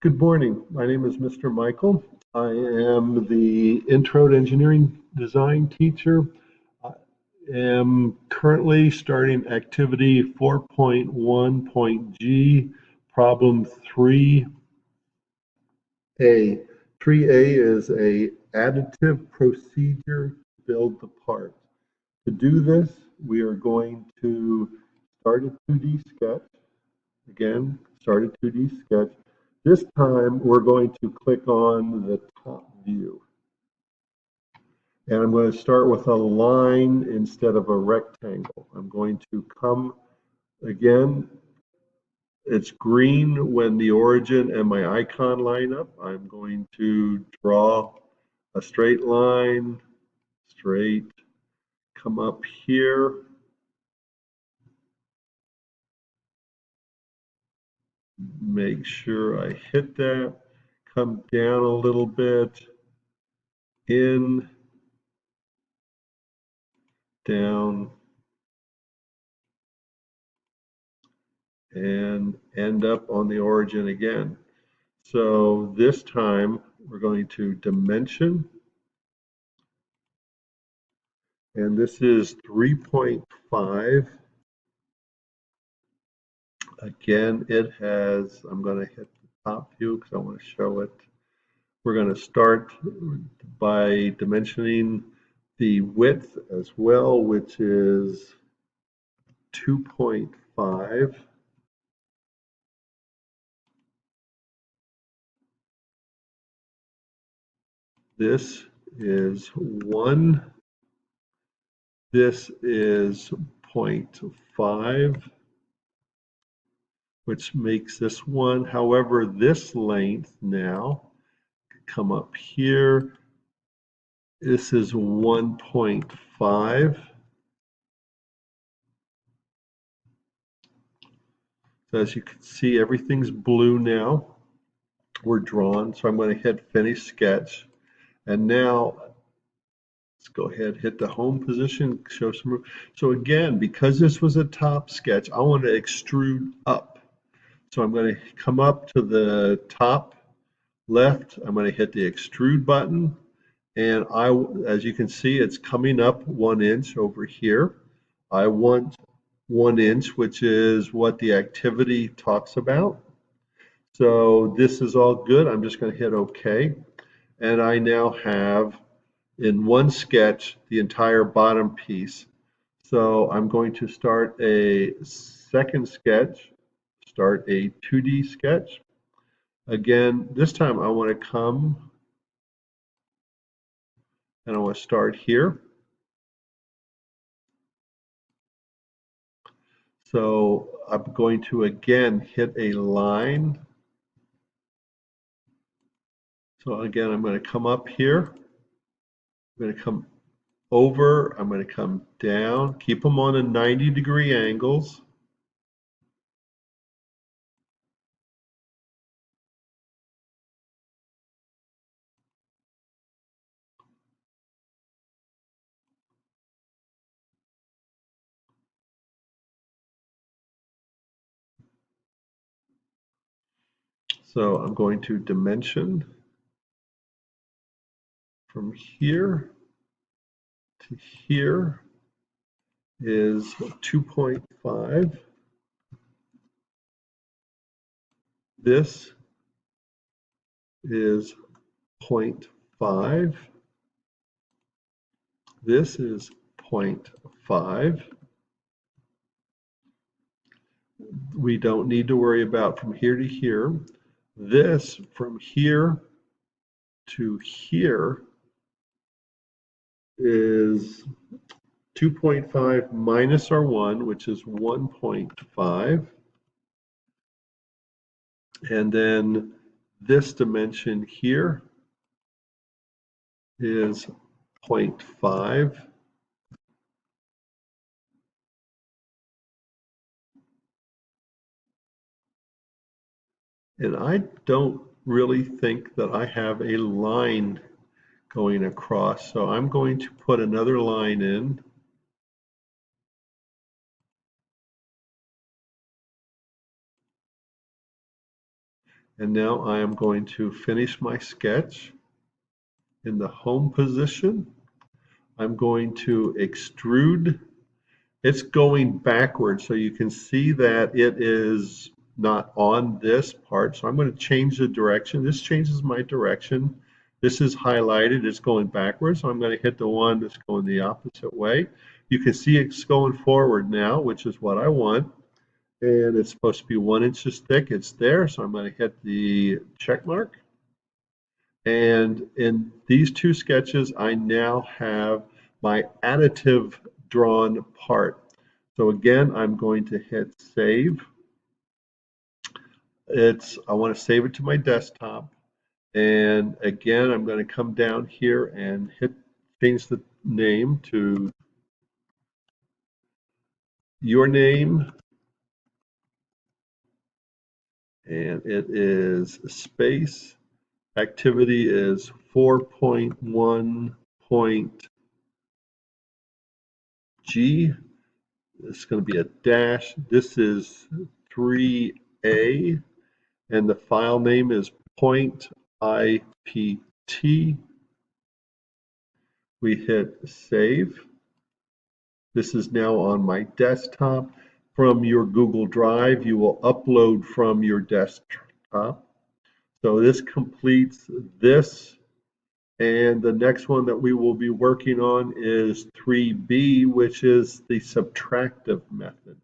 Good morning. My name is Mr. Michael. I am the Intro to Engineering Design teacher. I am currently starting activity 4.1.g, problem 3a. 3a is a additive procedure to build the part. To do this, we are going to start a 2D sketch. Again, start a 2D sketch. This time we're going to click on the top view. And I'm going to start with a line instead of a rectangle. I'm going to come again. It's green when the origin and my icon line up. I'm going to draw a straight line, straight, come up here. Make sure I hit that, come down a little bit, in, down, and end up on the origin again. So this time we're going to dimension, and this is 3.5. Again, it has, I'm going to hit the top view because I want to show it. We're going to start by dimensioning the width as well, which is 2.5. This is 1. This is 0.5, which makes this 1. However, this length now, come up here, this is 1.5. So as you can see, everything's blue now. We're drawn, so I'm going to hit Finish Sketch. And now, let's go ahead, hit the home position, show some. So again, because this was a top sketch, I want to extrude up. So I'm going to come up to the top left. I'm going to hit the extrude button. And as you can see, it's coming up 1 inch over here. I want 1 inch, which is what the activity talks about. So this is all good. I'm just going to hit OK. And I now have in one sketch the entire bottom piece. So I'm going to start a second sketch, start a 2D sketch. Again, this time I want to come and I want to start here. So I'm going to again hit a line. So again, I'm going to come up here. I'm going to come over. I'm going to come down. Keep them on a 90-degree angles. So I'm going to dimension from here to here is 2.5. This is 0.5. This is 0.5. We don't need to worry about from here to here. This from here to here is 2.5 minus our 1, which is 1.5. And then this dimension here is 0.5. And I don't really think that I have a line going across, so I'm going to put another line in. And now I am going to finish my sketch. In the home position, I'm going to extrude. It's going backwards, so you can see that it is not on this part. So I'm going to change the direction. This changes my direction. This is highlighted. It's going backwards. So I'm going to hit the one that's going the opposite way. You can see it's going forward now, which is what I want. And it's supposed to be 1 inch thick. It's there. So I'm going to hit the check mark. And in these two sketches, I now have my additive drawn part. So again, I'm going to hit save. I want to save it to my desktop. And again, I'm going to come down here and change the name to your name. And it is space. Activity is 4.1.g. It's going to be a dash. This is 3a. And the file name is .ipt. We hit save. This is now on my desktop. From your Google Drive, you will upload from your desktop. So this completes this. And the next one that we will be working on is 3b, which is the subtractive method.